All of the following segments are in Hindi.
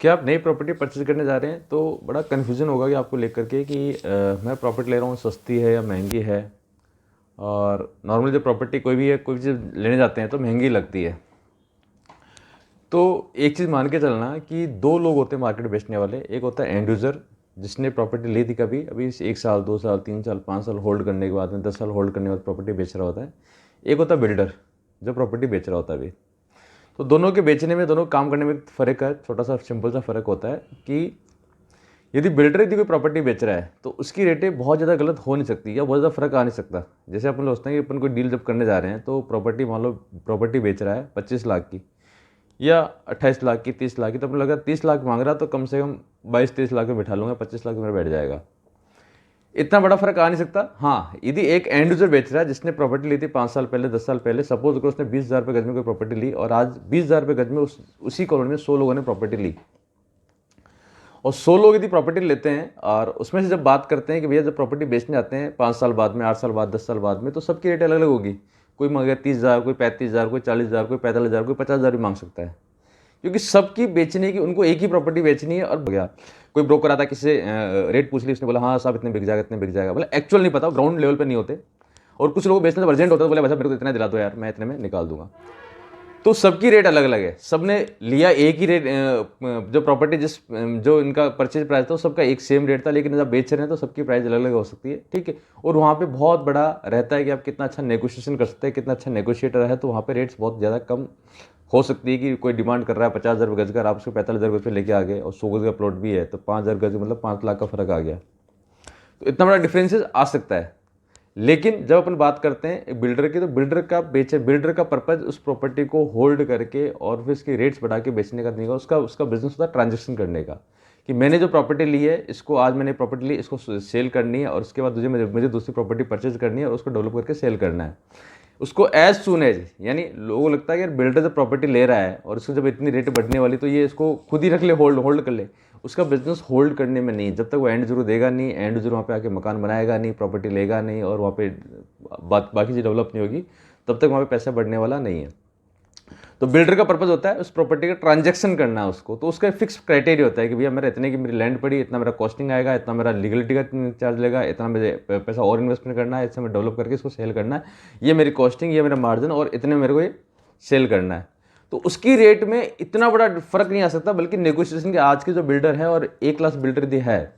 क्या आप नई प्रॉपर्टी परचेज़ करने जा रहे हैं तो बड़ा कन्फ्यूज़न होगा कि आपको लेकर के कि मैं प्रॉपर्टी ले रहा हूँ सस्ती है या महंगी है। और नॉर्मली जो प्रॉपर्टी कोई भी है कोई चीज़ लेने जाते हैं तो महंगी लगती है। तो एक चीज़ मान के चलना कि दो लोग होते हैं मार्केट बेचने वाले। एक होता है एंड यूज़र जिसने प्रॉपर्टी ली थी कभी अभी 1 साल 2 साल 3 साल 5 साल होल्ड करने के बाद में 10 साल होल्ड करने के बाद प्रॉपर्टी बेच रहा होता है। एक होता है बिल्डर जो प्रॉपर्टी बेच रहा होता है अभी। तो दोनों के बेचने में दोनों काम करने में फ़र्क है। छोटा सा सिंपल सा फ़र्क होता है कि यदि बिल्डर यदि कोई प्रॉपर्टी बेच रहा है तो उसकी रेटें बहुत ज़्यादा गलत हो नहीं सकती या बहुत ज़्यादा फ़र्क आ नहीं सकता। जैसे अपन सोचते हैं कि अपन कोई डील जब करने जा रहे हैं तो प्रॉपर्टी मान लो प्रॉपर्टी बेच रहा है 25 लाख की या 28 लाख की 30 लाख की, तो अपन लगा 30 लाख मांग रहा तो कम से कम 22-23 लाख में बैठा लूँगा, 25 लाख में मेरा बैठ जाएगा। इतना बड़ा फर्क आ नहीं सकता। हाँ, यदि एक एंड यूजर बेच रहा है जिसने प्रॉपर्टी ली थी 5 साल पहले 10 साल पहले, सपोज करो उसने 20,000 रुपये गज में कोई प्रॉपर्टी ली और आज 20,000 रुपये गज में उसी कॉलोनी में 100 लोगों ने प्रॉपर्टी ली और 100 लोग यदि प्रॉपर्टी लेते हैं और उसमें से जब बात करते हैं कि भैया जब प्रॉपर्टी बेचने आते हैं 5 साल बाद में, 8 साल बाद, 10 साल बाद में, तो सबकी रेट अलग अलग होगी। कोई मांगेगा 30,000, कोई 35,000, कोई 40,000, कोई 45,000, कोई 50,000 भी मांग सकता है, क्योंकि सबकी बेचने की उनको एक ही प्रॉपर्टी बेचनी है। और गया कोई ब्रोकर आता किसी से रेट पूछ ली, उसने बोला हाँ साहब इतने बिक जाएगा, इतने बिक जाएगा, बोला एक्चुअल नहीं पता, ग्राउंड लेवल पे नहीं होते। और कुछ लोग बेचने जब अर्जेंट होता है तो बोले भाई मेरे को इतना दिला दो यार, मैं इतने में निकाल दूंगा। तो सबकी रेट अलग अलग है, सबने लिया एक ही रेट। जो प्रॉपर्टी जो इनका परचेज प्राइस था सबका एक सेम रेट था, लेकिन जब बेच रहे हैं तो सबकी प्राइस अलग अलग हो सकती है, ठीक है। और वहाँ पे बहुत बड़ा रहता है कि आप कितना अच्छा नेगोशिएशन कर सकते हैं, कितना अच्छा नेगोशिएटर है, तो वहाँ पे रेट्स बहुत ज़्यादा कम हो सकती है। कि कोई डिमांड कर रहा है 50,000 रुपये गज का, आप उसको 45,000 रुपये लेके आ गए और 100 गज का प्लॉट भी है तो 5,000 गज मतलब 5 लाख का फर्क आ गया। तो इतना बड़ा डिफरेंसेस आ सकता है। लेकिन जब अपन बात करते हैं एक बिल्डर की, तो बिल्डर का पर्पज उस प्रॉपर्टी को होल्ड करके और फिर इसके रेट्स बढ़ा के बेचने का नहीं होगा। उसका बिजनेस होता है ट्रांजेक्शन करने का, कि मैंने जो प्रॉपर्टी ली है इसको, आज मैंने प्रॉपर्टी ली, इसको सेल करनी है और उसके बाद मुझे दूसरी प्रॉपर्टी परचेज करनी है और उसको डेवलप करके सेल करना है। उसको एज सुन एज, यानी लोगों को लगता है कि यार बिल्डर जब प्रॉपर्टी ले रहा है और उसको जब इतनी रेट बढ़ने वाली तो ये इसको खुद ही रख ले, होल्ड कर ले। उसका बिजनेस होल्ड करने में नहीं, जब तक वो एंड जरूर देगा नहीं, एंड जरूर वहाँ पे आके मकान बनाएगा नहीं, प्रॉपर्टी लेगा नहीं और वहाँ पे बाकी चीज़ डेवलप नहीं होगी, तब तक वहाँ पे पैसा बढ़ने वाला नहीं है। तो बिल्डर का पर्पज होता है उस प्रॉपर्टी का ट्रांजैक्शन करना है उसको। तो उसका फिक्स क्राइटेरिया होता है कि भैया मेरा इतने की मेरी लैंड पड़ी, इतना मेरा कॉस्टिंग आएगा, इतना मेरा लीगलिटी का चार्ज लेगा, इतना मुझे पैसा और इन्वेस्टमेंट करना है, इससे मैं डेवलप करके इसको सेल करना है, ये मेरी कॉस्टिंग, ये मेरा मार्जिन, और इतने मेरे को ये सेल करना है। तो उसकी रेट में इतना बड़ा फर्क नहीं आ सकता, बल्कि नेगोशिएशन के आज के जो बिल्डर है और ए क्लास बिल्डर भी है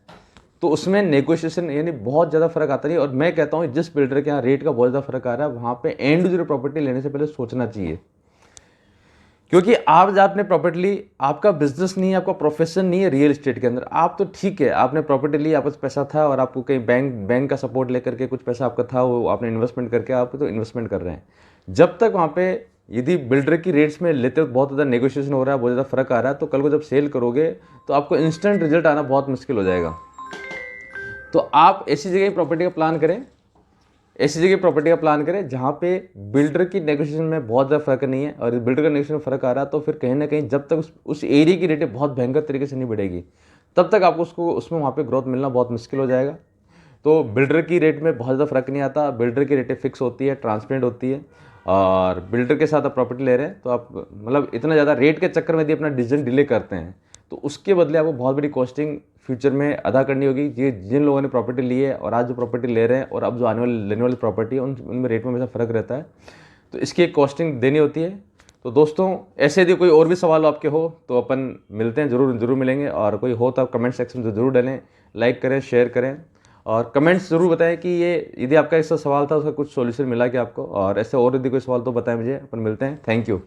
तो उसमें नेगोशिएशन यानी बहुत ज़्यादा फर्क आता नहीं। और मैं कहता हूँ जिस बिल्डर के यहाँ रेट का बहुत ज़्यादा फर्क आ रहा है वहाँ पे एंड यूजर प्रॉपर्टी लेने से पहले सोचना चाहिए, क्योंकि आप जब आपने प्रॉपर्टी ली, आपका बिजनेस नहीं है, आपका प्रोफेशन नहीं है रियल एस्टेट के अंदर। आप तो ठीक है, आपने प्रॉपर्टी ली, आपके पास पैसा था और आपको कहीं बैंक का सपोर्ट लेकर के कुछ पैसा आपका था, वो आपने इन्वेस्टमेंट करके आप तो इन्वेस्टमेंट कर रहे हैं। जब तक वहाँ पे यदि बिल्डर की रेट्स में लेते हो बहुत ज़्यादा नेगोशिएशन हो रहा है, बहुत ज़्यादा फर्क आ रहा है, तो कल को जब सेल करोगे तो आपको इंस्टेंट रिजल्ट आना बहुत मुश्किल हो जाएगा। तो आप ऐसी जगह प्रॉपर्टी का प्लान करें, ऐसी जगह प्रॉपर्टी का प्लान करें जहाँ पे बिल्डर की नेगोशिएशन में बहुत ज़्यादा फर्क नहीं है। और बिल्डर का नेगोशिएशन में फर्क आ रहा है तो फिर कहीं ना कहीं जब तक उस एरिया की रेटें बहुत भयंकर तरीके से नहीं बढ़ेगी, तब तक आपको उसमें वहाँ पे ग्रोथ मिलना बहुत मुश्किल हो जाएगा। तो बिल्डर की रेट में बहुत ज़्यादा फर्क नहीं आता, बिल्डर की रेटें फिक्स होती है, ट्रांसपेरेंट होती है। और बिल्डर के साथ आप प्रॉपर्टी ले रहे हैं तो आप मतलब इतना ज़्यादा रेट के चक्कर में यदि अपना डिसीजन डिले करते हैं तो उसके बदले आपको बहुत बड़ी कॉस्टिंग फ्यूचर में अदा करनी होगी। ये जिन लोगों ने प्रॉपर्टी ली है और आज जो प्रॉपर्टी ले रहे हैं और अब जो आने वाली लेने वाली प्रॉपर्टी है उनमें रेट में हमेशा फ़र्क रहता है, तो इसकी एक कॉस्टिंग देनी होती है। तो दोस्तों ऐसे यदि कोई और भी सवाल आपके हो तो अपन मिलते हैं, ज़रूर मिलेंगे। और कोई हो तो आप कमेंट सेक्शन में ज़रूर डालें, लाइक करें, शेयर करें और कमेंट्स ज़रूर बताएं कि ये यदि आपका ऐसा सवाल था उसका कुछ सॉल्यूशन मिला क्या आपको, और ऐसे और यदि कोई सवाल तो बताएं मुझे। अपन मिलते हैं, थैंक यू।